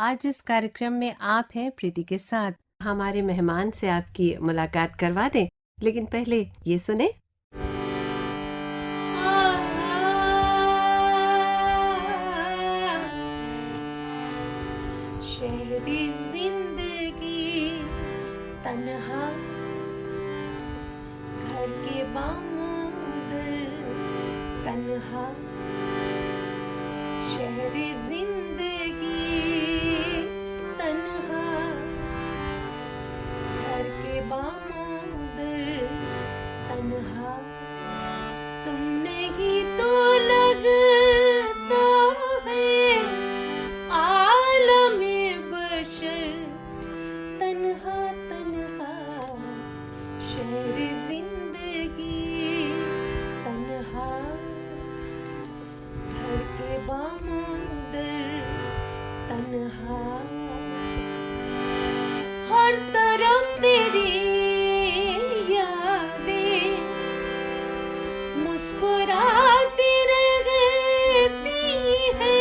आज इस कार्यक्रम में आप हैं प्रीति के साथ। हमारे मेहमान से आपकी मुलाकात करवा दें, लेकिन पहले ये सुने। शहरी जिंदगी तन्हा, घर के बामुंदर तन्हा, शहरी जिंदगी तन्हा, घर के बामुंदर तन्हा, तुम नहीं तो लगता है आलमे बशर तन्हा तन्हा, शहर जिंदगी तन्हा, घर के बामुंदर तन्हा, हर तरफ तेरी यादें मुस्कुराती रहती है,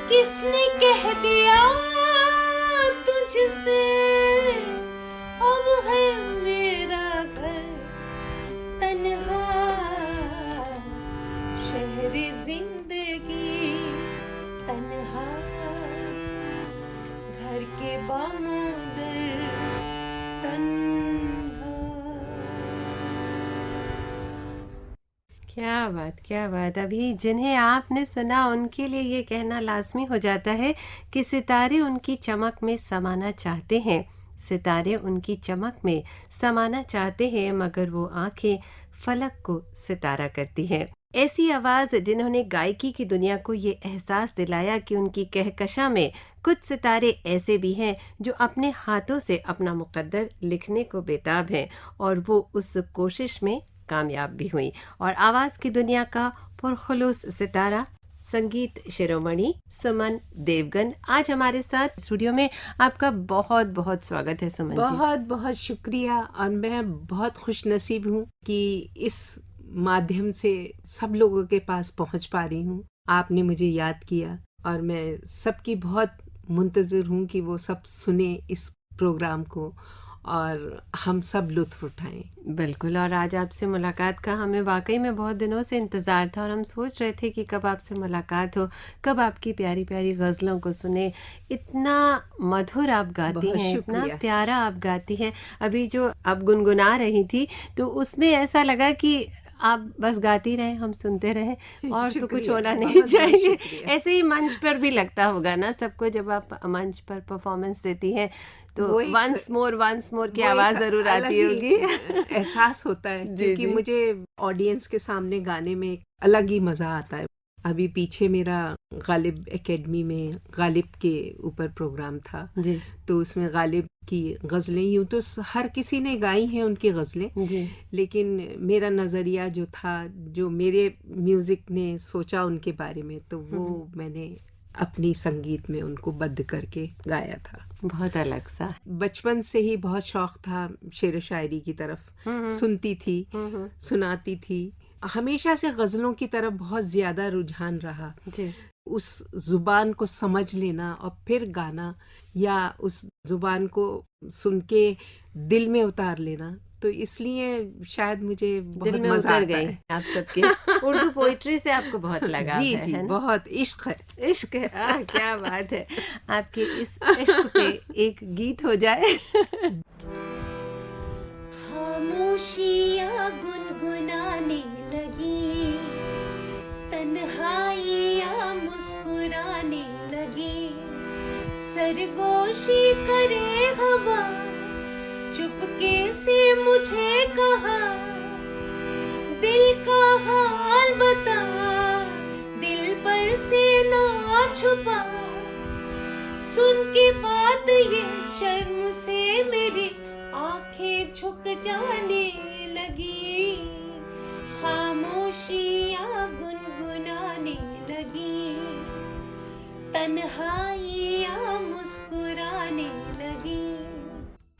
किसने कह दिया तुझसे अब है मेरा घर तन्हा, शहर जिंदगी तन्हा, घर के बामुंदर तन्हा। क्या बात, क्या बात। अभी जिन्हें आपने सुना उनके लिए ये कहना लाजमी हो जाता है कि सितारे उनकी चमक में समाना चाहते हैं, सितारे उनकी चमक में समाना चाहते हैं, मगर वो आंखें फलक को सितारा करती हैं। ऐसी आवाज़ जिन्होंने गायकी की दुनिया को ये एहसास दिलाया कि उनकी कहकशा में कुछ सितारे ऐसे भी हैं जो अपने हाथों से अपना मुकद्दर लिखने को बेताब हैं, और वो उस कोशिश में कामयाब भी हुई। और आवाज़ की दुनिया का पुरखुलूस सितारा, संगीत शिरोमणि सुमन देवगन आज हमारे साथ स्टूडियो में। आपका बहुत बहुत स्वागत है सुमन जी। बहुत बहुत शुक्रिया, और मैं बहुत खुशनसीब हूँ कि इस माध्यम से सब लोगों के पास पहुँच पा रही हूँ। आपने मुझे याद किया और मैं सबकी बहुत मुंतज़िर हूँ कि वो सब सुने इस प्रोग्राम को और हम सब लुत्फ़ उठाएं। बिल्कुल, और आज आपसे मुलाकात का हमें वाकई में बहुत दिनों से इंतज़ार था, और हम सोच रहे थे कि कब आपसे मुलाकात हो, कब आपकी प्यारी प्यारी गज़लों को सुने। इतना मधुर आप गाती हैं, इतना प्यारा आप गाती हैं। अभी जो आप गुनगुना रही थी तो उसमें ऐसा लगा कि आप बस गाती रहें, हम सुनते रहें, और तो कुछ होना नहीं चाहिए। ऐसे ही मंच पर भी लगता होगा ना सबको, जब आप मंच पर परफॉर्मेंस देती हैं तो वंस मोर की आवाज़ ज़रूर आती होगी। एहसास होता है क्योंकि मुझे ऑडियंस के सामने गाने में एक अलग ही मज़ा आता है। अभी पीछे मेरा गालिब एकेडमी में गालिब के ऊपर प्रोग्राम था जी, तो उसमें गालिब की गज़लें, यूँ तो हर किसी ने गाई हैं उनकी गज़लें जी, लेकिन मेरा नज़रिया जो था, जो मेरे म्यूज़िक ने सोचा उनके बारे में, तो वो मैंने अपनी संगीत में उनको बद्ध करके गाया था। बहुत अलग सा। बचपन से ही बहुत शौक था शेर व शायरी की तरफ, सुनती थी, सुनाती थी, हमेशा से गज़लों की तरफ बहुत ज़्यादा रुझान रहा जी। उस ज़ुबान को समझ लेना और फिर गाना, या उस ज़ुबान को सुन के दिल में उतार लेना, तो इसलिए शायद मुझे बहुत दिल में मज़ा उतर आता गई है। आप सबके। उर्दू पोइट्री से आपको बहुत लगाव जी है, जी, है ना? बहुत इश्क है। इश्क है, क्या बात है। आपके इस इश्क पे एक गीत हो जाए। खामोशियाँ गुनगुनाने लगी, तन्हाइयाँ मुस्कुराने लगी, सरगोशी करे हवा, चुपके से मुझे कहा, दिल का हाल बता, दिल पर से ना छुपा, सुन के बात ये शर्म से मेरी आंखें झुक जाने लगी, खामोशियाँ गुनगुनाने लगी, तन्हाइयाँ मुस्कुराने लगी।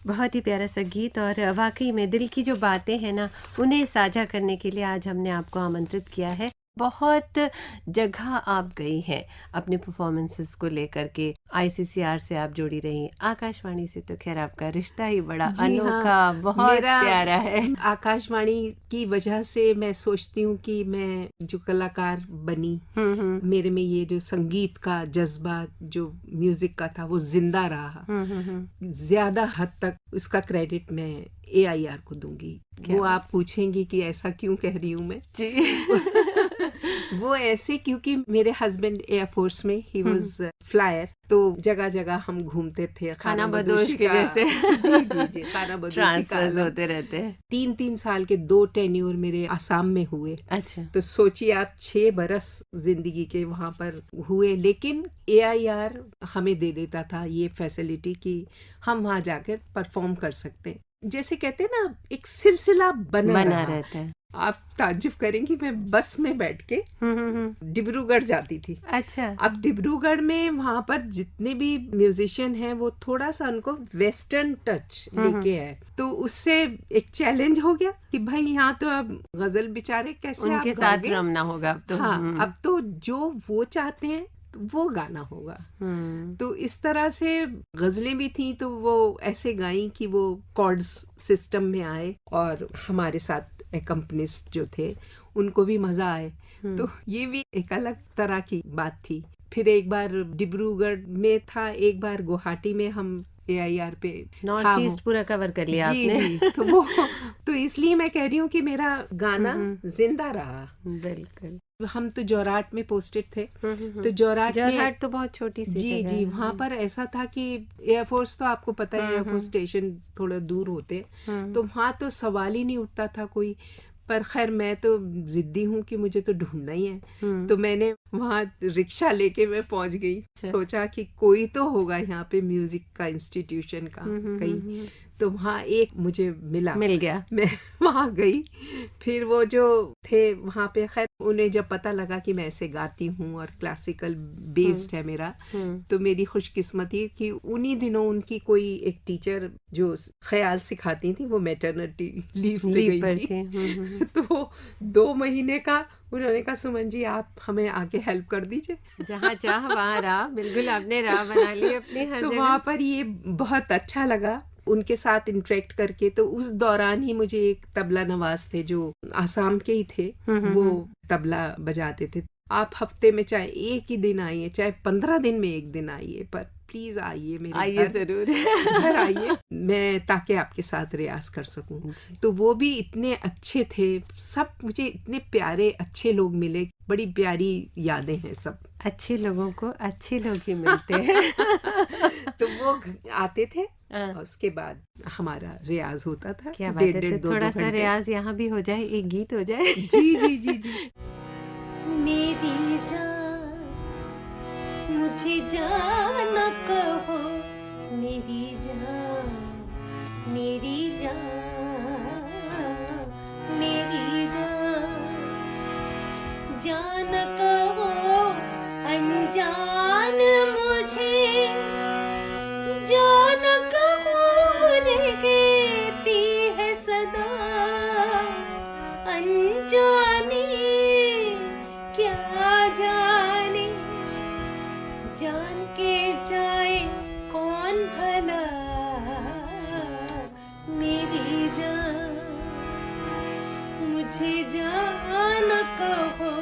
बहुत ही प्यारा सा गीत, और वाकई में दिल की जो बातें हैं ना, उन्हें साझा करने के लिए आज हमने आपको आमंत्रित किया है। बहुत जगह आप गई हैं अपने परफॉर्मेंसेस को लेकर के। आईसीसीआर से आप जुड़ी रही, आकाशवाणी से तो खैर आपका रिश्ता ही बड़ा अनोखा, बहुत प्यारा है। आकाशवाणी की वजह से मैं सोचती हूँ कि मैं जो कलाकार बनी, मेरे में ये जो संगीत का जज्बा, जो म्यूजिक का था, वो जिंदा रहा। ज्यादा हद तक उसका क्रेडिट मैं AIR को दूंगी। वो आप पूछेंगी कि ऐसा क्यों कह रही हूँ मैं जी वो ऐसे क्योंकि मेरे हस्बैंड एयरफोर्स में ही वाज फ्लायर, तो जगह जगह हम घूमते थे खाना बदोश के जैसे जी खाना बदोश होते रहते हैं। 3 साल के 2 टेन्योर मेरे आसाम में हुए। अच्छा, तो सोचिए आप 6 बरस जिंदगी के वहां पर हुए, लेकिन AIR हमें दे देता था ये फैसिलिटी कि हम वहां जाकर परफॉर्म कर सकते हैं। जैसे कहते हैं ना, एक सिलसिला बना रहता है। आप ताज्जुब करेंगी, मैं बस में बैठ के डिब्रूगढ़ जाती थी। अच्छा। अब डिब्रूगढ़ में वहां पर जितने भी म्यूजिशियन हैं वो थोड़ा सा उनको वेस्टर्न टच लेके आए, तो उससे एक चैलेंज हो गया कि भाई यहाँ तो अब गजल बेचारे कैसे उनके साथ रमना होगा अब तो। हाँ, अब तो जो वो चाहते हैं तो वो गाना होगा। तो इस तरह से गजलें भी थी, तो वो ऐसे गाई कि वो कॉर्ड्स सिस्टम में आए और हमारे साथ एकम्पनिस्ट जो थे उनको भी मजा आए। तो ये भी एक अलग तरह की बात थी। फिर एक बार डिब्रूगढ़ में था, एक बार गुवाहाटी में हम AIR पे नॉर्थ ईस्ट पूरा कवर कर लिया जी आपने। जी तो वो तो इसलिए मैं कह रही हूँ कि मेरा गाना जिंदा रहा। बिल्कुल। हम तो जोराट में पोस्टेड थे, तो जोराट तो बहुत छोटी सी जगह जी वहाँ पर ऐसा था कि एयरफोर्स तो आपको पता है, एयरफोर्स स्टेशन थोड़ा दूर होते, तो वहाँ तो सवाल ही नहीं उठता था कोई। पर खैर मैं तो जिद्दी हूँ कि मुझे तो ढूंढना ही है, तो मैंने वहाँ रिक्शा लेके मैं पहुंच गई। सोचा कि कोई तो होगा यहाँ पे म्यूजिक का इंस्टीट्यूशन का कहीं, तो वहाँ एक मुझे मिल गया। मैं वहाँ गई, फिर वो जो थे वहाँ पे, खैर उन्हें जब पता लगा कि मैं ऐसे गाती हूँ और क्लासिकल बेस्ड है मेरा, तो मेरी खुशकिस्मती कि उन्हीं दिनों उनकी कोई एक टीचर जो ख्याल सिखाती थी वो मैटरनिटी लीव पे गई थी। तो 2 महीने का उन्होंने कहा, सुमन जी आप हमें आके हेल्प कर दीजिए। जहाँ चाह वहाँ राह, बिल्कुल आपने राह बना ली अपनी हर तो जगह। वहाँ पर ये बहुत अच्छा लगा उनके साथ इंटरेक्ट करके। तो उस दौरान ही मुझे एक तबला नवाज थे जो आसाम के ही थे, वो तबला बजाते थे। आप हफ्ते में चाहे एक ही दिन आइए, चाहे 15 दिन में एक दिन आइए, पर प्लीज आइए मेरे घर, आइए जरूर घर आइए, मैं ताकि आपके साथ रियाज कर सकूं। तो वो भी इतने अच्छे थे, सब मुझे इतने प्यारे अच्छे लोग मिले, बड़ी प्यारी यादें हैं सब। अच्छे लोगों को अच्छे लोग ही मिलते हैं। तो वो आते थे और उसके बाद हमारा रियाज होता था। क्या बात है, तो थोड़ा सा रियाज यहाँ भी हो जाए, एक गीत हो जाए। जी जी जी जी। मेरी जान मुझे जान कहो, मेरी जान मेरी जान मेरी जान, जान कहो अनजान मुझे, जान कहो रे कहती है सदा अनजानी, क्या जाने जान के जाए कौन भला, मेरी जान मुझे जान कहो,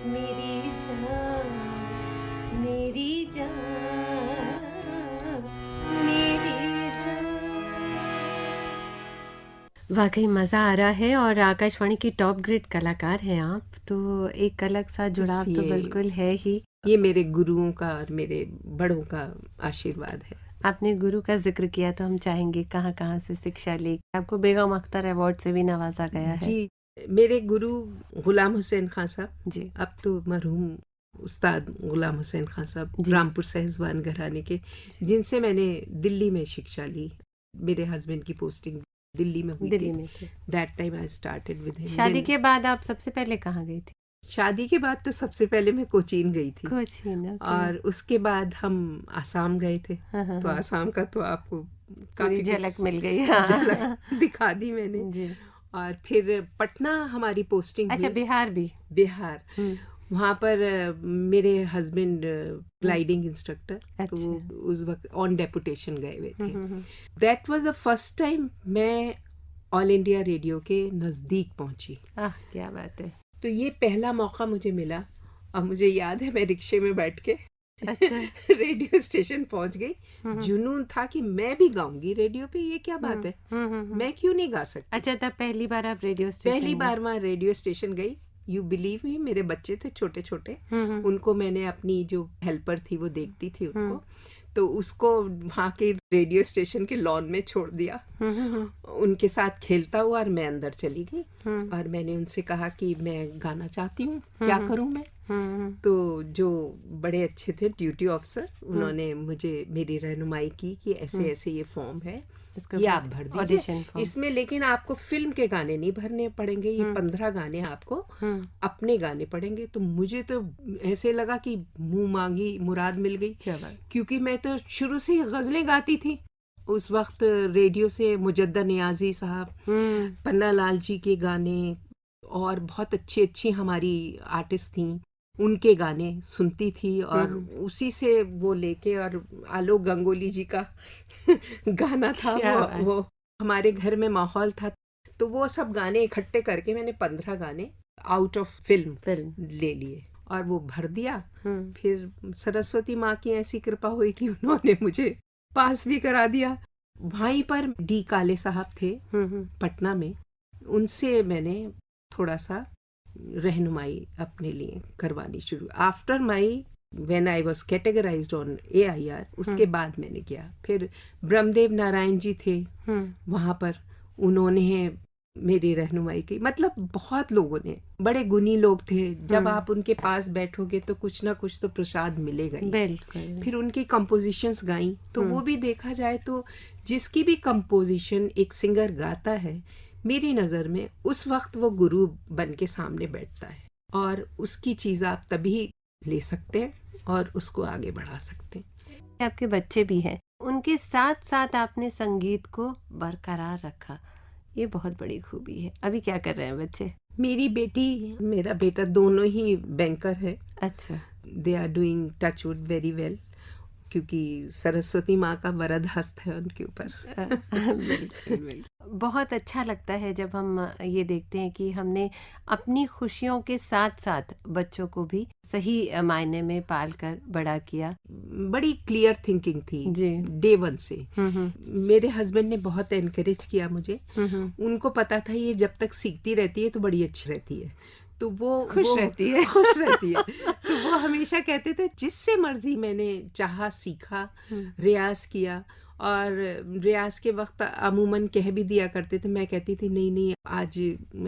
मेरी जान मेरी जान मेरी जान। वाकई मज़ा आ रहा है, और आकाशवाणी की टॉप ग्रेड कलाकार हैं आप, तो एक अलग सा जुड़ाव तो बिल्कुल है ही। ये मेरे गुरुओं का और मेरे बड़ों का आशीर्वाद है। आपने गुरु का जिक्र किया, तो हम चाहेंगे कहाँ कहाँ से शिक्षा ली। आपको बेगम अख्तर अवार्ड से भी नवाजा गया है। जी, मेरे गुरु गुलाम हुसैन खान साहब जी, अब तो मरहूम उस्ताद गुलाम हुसैन खान साहब, रामपुर सहजवान घराने के, जिनसे मैंने दिल्ली में शिक्षा ली। मेरे हस्बैंड की पोस्टिंग दिल्ली में हुई थी। That time I started with him. शादी के बाद आप सबसे पहले कहाँ गई थी? शादी के बाद तो सबसे पहले मैं कोचीन गई थी। कोचीन, और उसके बाद हम आसाम गए थे। तो आसाम का तो आपको काफी झलक मिल गई। झलक दिखा दी मैंने। जी। और फिर पटना हमारी पोस्टिंग अच्छा, हुई। बिहार भी? बिहार। वहाँ पर मेरे हस्बैंड ग्लाइडिंग इंस्ट्रक्टर, तो वो अच्छा। उस वक्त ऑन डेपुटेशन गए हुए थे। That was the first time मैं ऑल इंडिया रेडियो के नज़दीक पहुंची। क्या बात है। तो ये पहला मौका मुझे मिला, और मुझे याद है मैं रिक्शे में बैठ के अच्छा। रेडियो स्टेशन पहुंच गई। जुनून था कि मैं भी गाऊंगी रेडियो पे, ये क्या बात है, मैं क्यों नहीं गा सकती। अच्छा, तब पहली बार आप रेडियो स्टेशन पहली गए? बार वहाँ रेडियो स्टेशन गई। यू बिलीव मी, मेरे बच्चे थे छोटे छोटे, उनको मैंने अपनी जो हेल्पर थी वो देखती थी उनको, तो उसको वहाँ के रेडियो स्टेशन के लॉन में छोड़ दिया, उनके साथ खेलता हुआ, और मैं अंदर चली गई। और मैंने उनसे कहा कि मैं गाना चाहती हूँ, क्या करूँ मैं। तो जो बड़े अच्छे थे ड्यूटी ऑफिसर, उन्होंने मुझे मेरी रहनुमाई की कि ऐसे ऐसे ये फॉर्म है, ये आप भर दीजिए इसमें, लेकिन आपको फिल्म के गाने नहीं भरने पड़ेंगे, ये 15 गाने आपको अपने गाने पड़ेंगे। तो मुझे तो ऐसे लगा कि मुंह मांगी मुराद मिल गई, क्योंकि मैं तो शुरू से गजलें गाती थी। उस वक्त रेडियो से मुजद्दा नियाजी साहब, पन्ना लाल जी के गाने, और बहुत अच्छी अच्छी हमारी आर्टिस्ट थी, उनके गाने सुनती थी, और उसी से वो लेके, और आलोक गंगोली जी का गाना था वो हमारे घर में माहौल था, तो वो सब गाने इकट्ठे करके मैंने 15 गाने आउट ऑफ फिल्म ले लिए और वो भर दिया। फिर सरस्वती माँ की ऐसी कृपा हुई कि उन्होंने मुझे पास भी करा दिया। वहीं पर डी काले साहब थे पटना में, उनसे मैंने थोड़ा सा रहनुमाई अपने लिए करवानी शुरू। After my when I was categorised on AIR, उसके बाद मैंने किया। फिर ब्रह्मदेव नारायण जी थे वहाँ पर, उन्होंने मेरी रहनुमाई की। मतलब बहुत लोगों ने, बड़े गुणी लोग थे, जब आप उनके पास बैठोगे तो कुछ ना कुछ तो प्रसाद मिलेगा ही। बिल्कुल। फिर उनकी कंपोजिशंस गाई, तो वो भी देखा जाए तो जिसकी भी कंपोजिशन एक सिंगर गाता है, मेरी नज़र में उस वक्त वो गुरु बन के सामने बैठता है, और उसकी चीज़ आप तभी ले सकते हैं और उसको आगे बढ़ा सकते हैं। आपके बच्चे भी हैं, उनके साथ साथ आपने संगीत को बरकरार रखा, ये बहुत बड़ी खूबी है। अभी क्या कर रहे हैं बच्चे? मेरी बेटी, मेरा बेटा, दोनों ही बैंकर है। अच्छा। They are doing touchwood very well, क्योंकि सरस्वती माँ का वरद हस्त है उनके ऊपर। बिल्कुल। बहुत अच्छा लगता है जब हम ये देखते हैं कि हमने अपनी खुशियों के साथ साथ बच्चों को भी सही मायने में पाल कर बड़ा किया। बड़ी क्लियर थिंकिंग थी डे वन से। मेरे हस्बैंड ने बहुत एनकरेज किया मुझे। उनको पता था ये जब तक सीखती रहती है तो बड़ी अच्छी रहती है, तो वो खुश रहती है। तो वो हमेशा कहते थे जिससे मर्जी मैंने चाहा सीखा, रियाज किया। और रियाज के वक्त अमूमन कह भी दिया करते थे, मैं कहती थी नहीं आज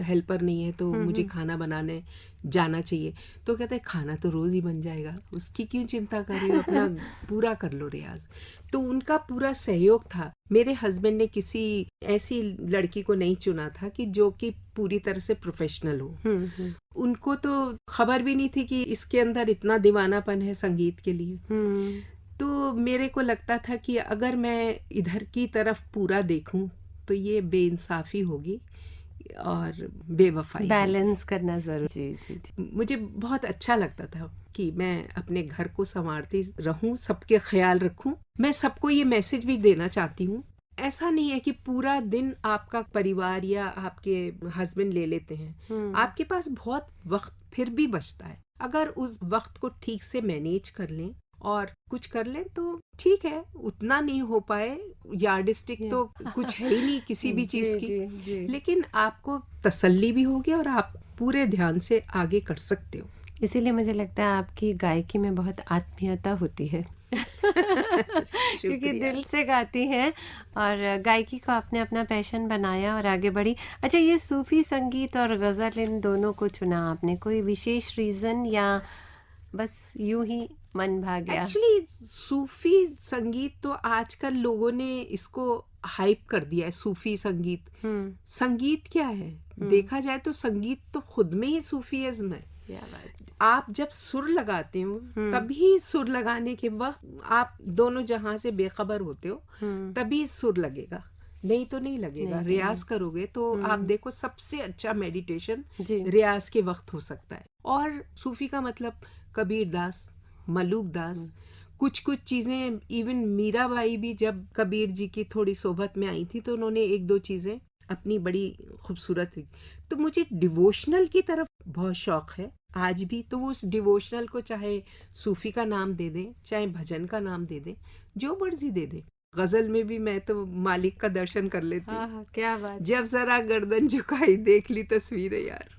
हेल्पर नहीं है तो मुझे खाना बनाने जाना चाहिए। तो कहते खाना तो रोज ही बन जाएगा, उसकी क्यों चिंता कर रही हो, अपना पूरा कर लो रियाज। तो उनका पूरा सहयोग था। मेरे हस्बैंड ने किसी ऐसी लड़की को नहीं चुना था कि जो कि पूरी तरह से प्रोफेशनल हो। उनको तो खबर भी नहीं थी कि इसके अंदर इतना दीवानापन है संगीत के लिए। तो मेरे को लगता था कि अगर मैं इधर की तरफ पूरा देखूं तो ये बेइंसाफी होगी और बेवफाई, बैलेंस करना जरूरी। जी। मुझे बहुत अच्छा लगता था कि मैं अपने घर को संवारती रहूं, सबके ख्याल रखूं। मैं सबको ये मैसेज भी देना चाहती हूँ, ऐसा नहीं है कि पूरा दिन आपका परिवार या आपके हस्बैंड ले लेते हैं। आपके पास बहुत वक्त फिर भी बचता है। अगर उस वक्त को ठीक से मैनेज कर लें और कुछ कर लें तो ठीक है। उतना नहीं हो पाए, यार्डिस्टिक तो कुछ है ही नहीं किसी भी चीज की, लेकिन आपको तसल्ली भी होगी और आप पूरे ध्यान से आगे कर सकते हो। इसीलिए मुझे लगता है आपकी गायकी में बहुत आत्मीयता होती है क्योंकि दिल से गाती हैं और गायकी को आपने अपना पैशन बनाया और आगे बढ़ी। अच्छा, ये सूफी संगीत और गज़ल, इन दोनों को चुना आपने, कोई विशेष रीज़न या बस यूं ही मन भाग गया? एक्चुअली सूफी संगीत तो आजकल लोगों ने इसको हाइप कर दिया है। सूफी संगीत, संगीत क्या है? देखा जाए तो संगीत तो खुद में ही सूफीइज्म है। आप जब सुर लगाते हो तभी सुर लगाने के वक्त आप दोनों जहां से बेखबर होते हो, तभी सुर लगेगा। नहीं तो नहीं लगेगा। नहीं, रियाज करोगे तो आप देखो सबसे अच्छा मेडिटेशन जी रियाज के वक्त हो सकता है। और सूफी का मतलब कबीर दास, मलूक दास, कुछ कुछ चीजें, इवन मीराबाई भी जब कबीर जी की थोड़ी सोबत में आई थी तो उन्होंने एक दो चीजें अपनी बड़ी खूबसूरत हुई। तो मुझे डिवोशनल की तरफ बहुत शौक है आज भी। तो वो उस डिवोशनल को चाहे सूफी का नाम दे दें, चाहे भजन का नाम दे दें, जो मर्जी दे दें। गजल में भी मैं तो मालिक का दर्शन कर लेती हूँ। क्या बात, जब जरा गर्दन झुकाई देख ली तस्वीरें यार।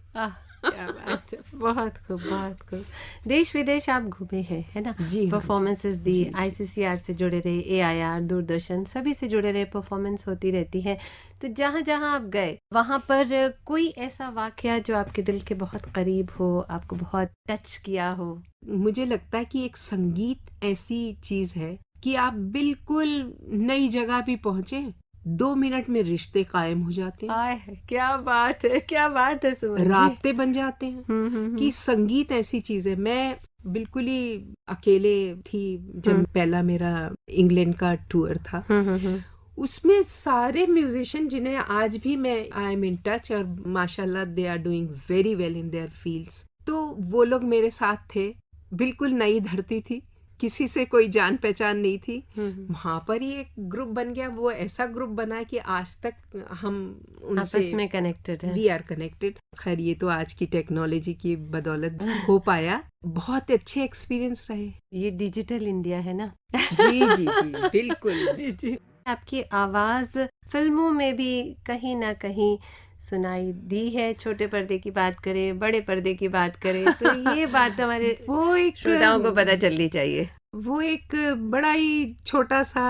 क्या बात है, बहुत खूब, बहुत खूब। देश विदेश आप घूमे हैं, है ना? जी हाँ, परफॉर्मेंसेस दी, जी, जी। आईसीसीआर से जुड़े रहे, एआईआर, दूरदर्शन, सभी से जुड़े रहे, परफॉर्मेंस होती रहती है। तो जहाँ जहाँ आप गए वहाँ पर कोई ऐसा वाकया जो आपके दिल के बहुत करीब हो, आपको बहुत टच किया हो? मुझे लगता है कि एक संगीत ऐसी चीज है कि आप बिल्कुल नई जगह भी पहुंचे, 2 मिनट में रिश्ते कायम हो जाते हैं, आय, क्या बात है, क्या बात है सुमन जी। राब्ते बन जाते हैं। कि संगीत ऐसी चीज है। मैं बिल्कुल ही अकेले थी जब पहला मेरा इंग्लैंड का टूर था। उसमें सारे म्यूजिशियन जिन्हें आज भी मैं आई एम इन टच, और माशाल्लाह they are doing very well in their fields. तो वो लोग मेरे साथ थे। बिल्कुल नई धरती थी, किसी से कोई जान पहचान नहीं थी। वहां पर ही एक ग्रुप बन गया। वो ऐसा ग्रुप बना कि आज तक हम उनसे आपस में कनेक्टेड है। We are connected. खैर ये तो आज की टेक्नोलॉजी की बदौलत हो पाया। बहुत अच्छे एक्सपीरियंस रहे। ये डिजिटल इंडिया है ना? जी जी जी बिल्कुल। जी जी। आपकी आवाज फिल्मों में भी कहीं ना कहीं सुनाई दी है। छोटे पर्दे की बात करें, बड़े पर्दे की बात करें, तो ये बात हमारे वो एक श्रोताओं को पता चलनी चाहिए। वो एक बड़ा ही छोटा सा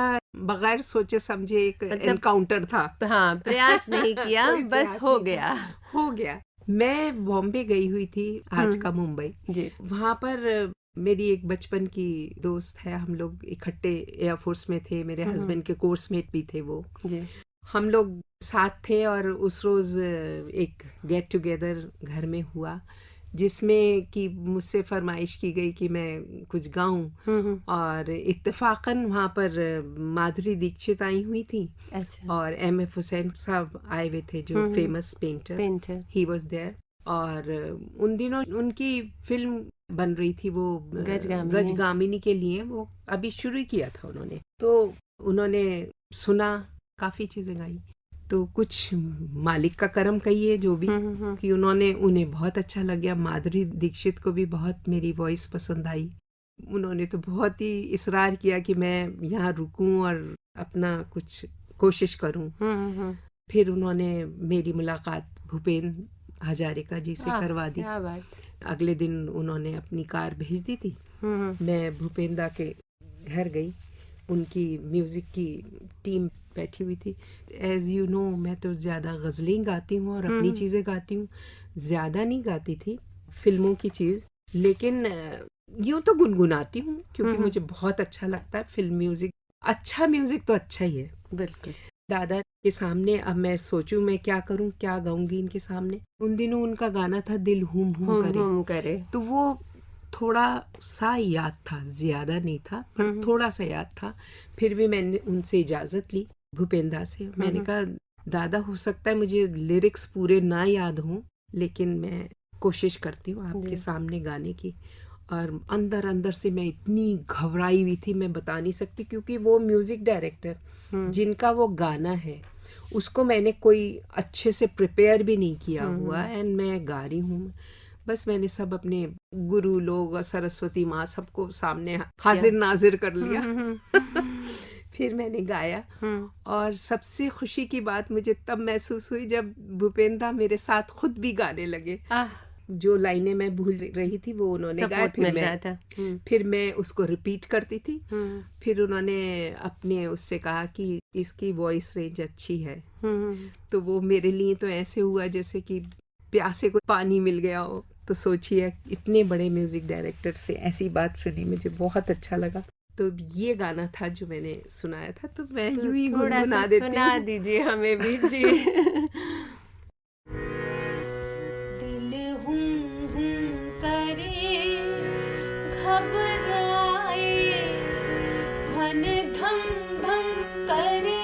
बगैर सोचे समझे एक मतलब एनकाउंटर था। हाँ, प्रयास नहीं किया, कोई बस प्रयास हो नहीं गया। हो गया। मैं बॉम्बे गई हुई थी, आज का मुंबई जी। वहां पर मेरी एक बचपन की दोस्त है। हम लोग इकट्ठे एयरफोर्स में थे। मेरे हस्बैंड के कोर्समेट भी थे वो जी। हम लोग साथ थे। और उस रोज एक गेट टुगेदर घर में हुआ, जिसमें कि मुझसे फरमाइश की गई कि मैं कुछ गाऊं। और इत्तेफाकन वहाँ पर माधुरी दीक्षित आई हुई थी। अच्छा। और एम.एफ. हुसैन साहब आए हुए थे, जो famous painter, he was there. और उन दिनों उनकी फिल्म बन रही थी, वो गजगामिनी के लिए। वो अभी शुरू किया था उन्होंने। तो उन्होंने सुना, काफी चीजें गाई। तो कुछ मालिक का करम कहिए जो भी, कि उन्हें बहुत अच्छा लग गया। माधुरी दीक्षित को भी बहुत मेरी वॉइस पसंद आई। उन्होंने तो बहुत ही इसरार किया कि मैं यहाँ रुकूं और अपना कुछ कोशिश करूं। फिर उन्होंने मेरी मुलाकात भूपेन हजारिका जी से करवा दी। अगले दिन उन्होंने अपनी कार भेज दी थी। मैं भूपेन दा के घर गई। उनकी म्यूजिक की टीम बैठी हुई थी। एज यू नो, मैं तो ज्यादा गजलें गाती हूँ और अपनी चीजें गाती हूँ, ज्यादा नहीं गाती थी फिल्मों की चीज। लेकिन यूं तो गुनगुनाती हूँ, क्योंकि मुझे बहुत अच्छा लगता है फिल्म म्यूजिक। अच्छा म्यूजिक तो अच्छा ही है। बिल्कुल। दादा के सामने अब मैं सोचूं मैं क्या करूं, क्या गाऊंगी इनके सामने। उन दिनों उनका गाना था दिल हुम हुम करे। तो वो थोड़ा सा याद था, ज्यादा नहीं था, पर थोड़ा सा याद था। फिर भी मैंने उनसे इजाजत ली, भूपेंद्र से। मैंने कहा दादा, हो सकता है मुझे लिरिक्स पूरे ना याद हों, लेकिन मैं कोशिश करती हूँ आपके सामने गाने की। और अंदर अंदर से मैं इतनी घबराई हुई थी, मैं बता नहीं सकती। क्योंकि वो म्यूजिक डायरेक्टर जिनका वो गाना है, उसको मैंने कोई अच्छे से प्रिपेयर भी नहीं किया हुआ। एंड मैं गा रही हूँ। बस मैंने सब अपने गुरु लोग और सरस्वती माँ सबको सामने हाजिर नाजिर कर लिया। फिर मैंने गाया। और सबसे खुशी की बात मुझे तब महसूस हुई जब भूपेंद्र मेरे साथ खुद भी गाने लगे। जो लाइनें मैं भूल रही थी वो उन्होंने गाया। फिर मैं उसको रिपीट करती थी। फिर उन्होंने अपने उससे कहा कि इसकी वॉइस रेंज अच्छी है। तो वो मेरे लिए तो ऐसे हुआ जैसे कि प्यासे को पानी मिल गया हो। तो सोचिए, इतने बड़े म्यूजिक डायरेक्टर से ऐसी बात सुनी, मुझे बहुत अच्छा लगा। तो ये गाना था जो मैंने सुनाया था। तो मैं यूं ही गुनगुना देती हूँ। सुना दीजिए हमें भी जी। दिल हुम करे, घबराए, धन धम धम करे,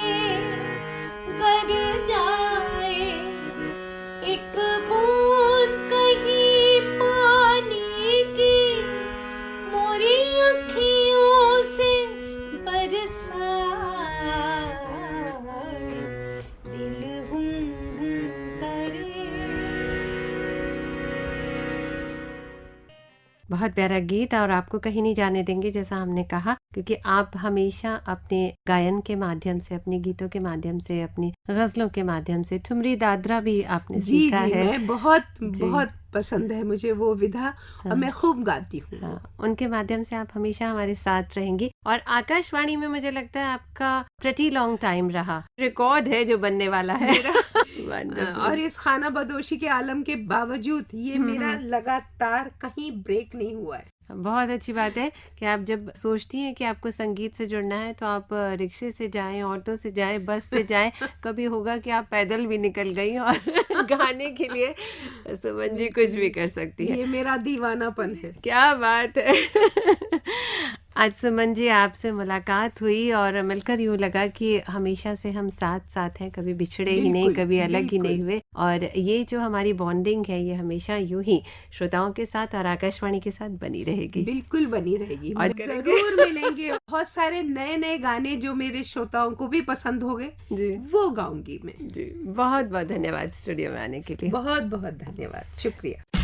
बहुत प्यारा गीत, और आपको कहीं नहीं जाने देंगे जैसा हमने कहा, क्योंकि आप हमेशा अपने गायन के माध्यम से, अपने गीतों के माध्यम से, अपनी गजलों के माध्यम से, ठुमरी दादरा भी आपने सीखा है। मैं बहुत पसंद है मुझे वो विधा, और मैं खूब गाती हूँ। हाँ, उनके माध्यम से आप हमेशा हमारे साथ रहेंगी। और आकाशवाणी में मुझे लगता है आपका प्रेटी लॉन्ग टाइम रहा, रिकॉर्ड है जो बनने वाला है। और इस खाना बदोशी के आलम के बावजूद ये मेरा लगातार कहीं ब्रेक नहीं हुआ है। बहुत अच्छी बात है कि आप जब सोचती हैं कि आपको संगीत से जुड़ना है तो आप रिक्शे से जाएं, ऑटो से जाएं, बस से जाएं, कभी होगा कि आप पैदल भी निकल गई और गाने के लिए सुमन जी कुछ भी कर सकती है। ये मेरा दीवानापन है। क्या बात है। आज सुमन जी आपसे मुलाकात हुई और मिलकर यूँ लगा कि हमेशा से हम साथ साथ हैं, कभी बिछड़े ही नहीं, कभी अलग ही नहीं हुए, और ये जो हमारी बॉन्डिंग है ये हमेशा यूं ही श्रोताओं के साथ और आकाशवाणी के साथ बनी रहेगी। बिल्कुल बनी रहेगी और जरूर मिलेंगे। बहुत सारे नए नए गाने जो मेरे श्रोताओं को भी पसंद हो गए जी, वो गाऊंगी मैं। जी, बहुत बहुत धन्यवाद स्टूडियो में आने के लिए। बहुत बहुत धन्यवाद, शुक्रिया।